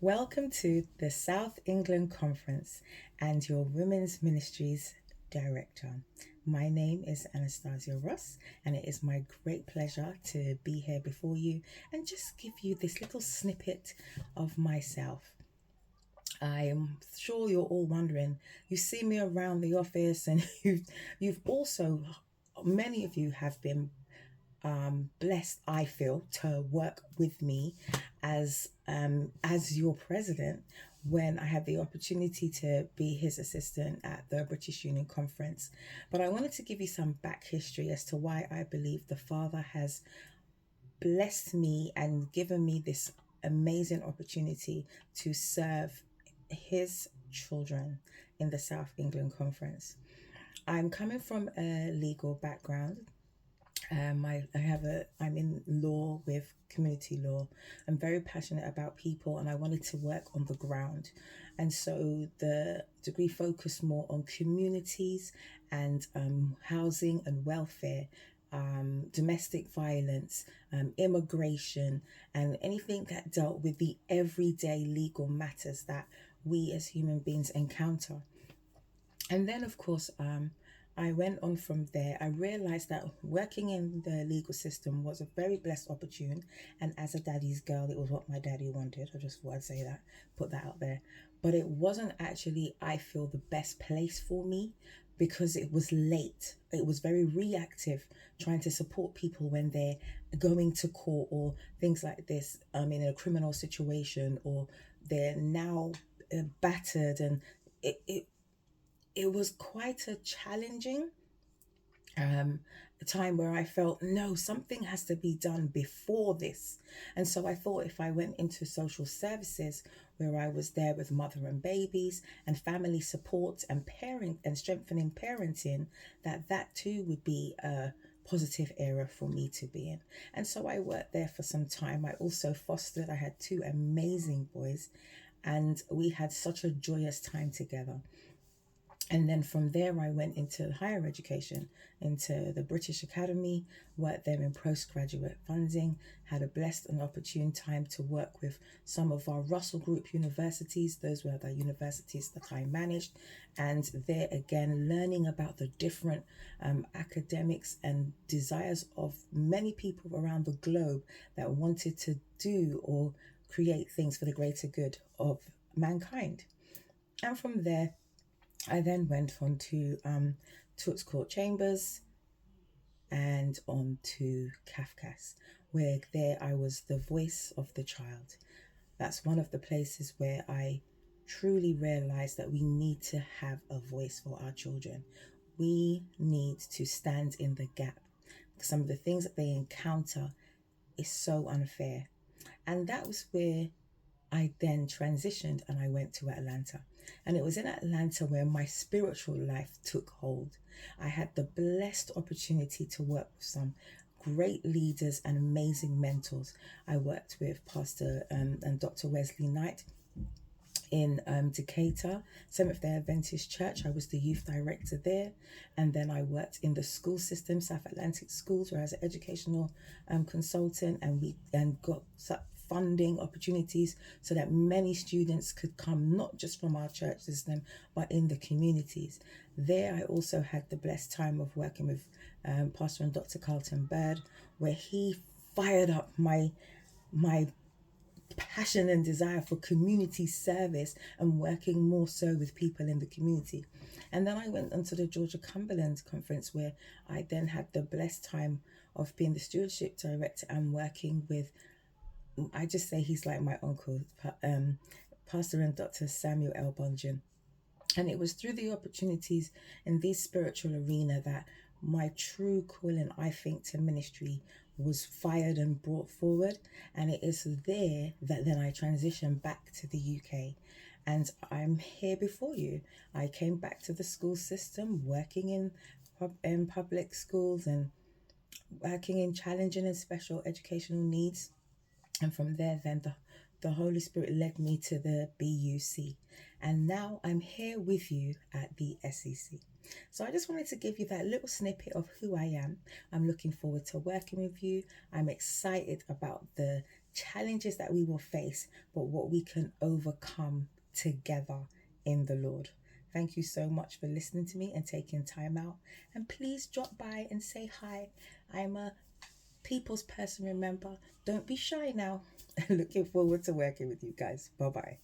Welcome to the South England Conference and your Women's Ministries Director. My name is Anastasia Ross, and it is my great pleasure to be here before you and just give you this little snippet of myself. I'm sure you're all wondering. You see me around the office, and you've also many of you have been blessed, I feel, to work with me as your president when I had the opportunity to be his assistant at the British Union Conference. But I wanted to give you some back history as to why I believe the Father has blessed me and given me this amazing opportunity to serve his children in the South England Conference. I'm coming from a legal background. I'm in law with community law. I'm very passionate about people and I wanted to work on the ground. And so the degree focused more on communities and housing and welfare, domestic violence, immigration, and anything that dealt with the everyday legal matters that we as human beings encounter. And then, of course, I went on from there. I realized that working in the legal system was a very blessed opportunity. And as a daddy's girl, it was what my daddy wanted. I just thought I'd say that, put that out there. But it wasn't actually, I feel, the best place for me because it was late. It was very reactive, trying to support people when they're going to court or things like this, in a criminal situation, or they're now battered, and it it was quite a challenging um, time where I felt, no, something has to be done before this. And so I thought if I went into social services, where I was there with mother and babies and family support and parent and strengthening parenting, that too would be a positive area for me to be in. And so I worked there for some time. I also fostered, I had two amazing boys, and we had such a joyous time together. And then from there, I went into higher education, into the British Academy, worked there in postgraduate funding, had a blessed and opportune time to work with some of our Russell Group universities. Those were the universities that I managed. And there again, learning about the different academics and desires of many people around the globe that wanted to do or create things for the greater good of mankind. And from there, I then went on to Toots Court Chambers and on to Kafkas, where there I was the voice of the child. That's one of the places where I truly realized that we need to have a voice for our children. We need to stand in the gap. Some of the things that they encounter is so unfair. And that was where I then transitioned and I went to Atlanta. And it was in Atlanta where my spiritual life took hold. I had the blessed opportunity to work with some great leaders and amazing mentors. I worked with Pastor and Dr. Wesley Knight in Decatur, Seventh day Adventist Church. I was the youth director there. And then I worked in the school system, South Atlantic Schools, where I was an educational consultant, and we got funding opportunities so that many students could come, not just from our church system, but in the communities. There, I also had the blessed time of working with Pastor and Dr. Carlton Bird, where he fired up my passion and desire for community service and working more so with people in the community. And then I went onto the Georgia Cumberland conference, where I then had the blessed time of being the stewardship director and working with, I just say he's like my uncle, Pastor and Dr. Samuel L. Bunjan. And it was through the opportunities in this spiritual arena that my true calling, I think, to ministry was fired and brought forward. And it is there that then I transitioned back to the UK. And I'm here before you. I came back to the school system, working in public schools and working in challenging and special educational needs. And from there, then the Holy Spirit led me to the BUC. And now I'm here with you at the SEC. So I just wanted to give you that little snippet of who I am. I'm looking forward to working with you. I'm excited about the challenges that we will face, but what we can overcome together in the Lord. Thank you so much for listening to me and taking time out. And please drop by and say hi. I'm a people's person, remember. Don't be shy now. Looking forward to working with you guys. Bye bye.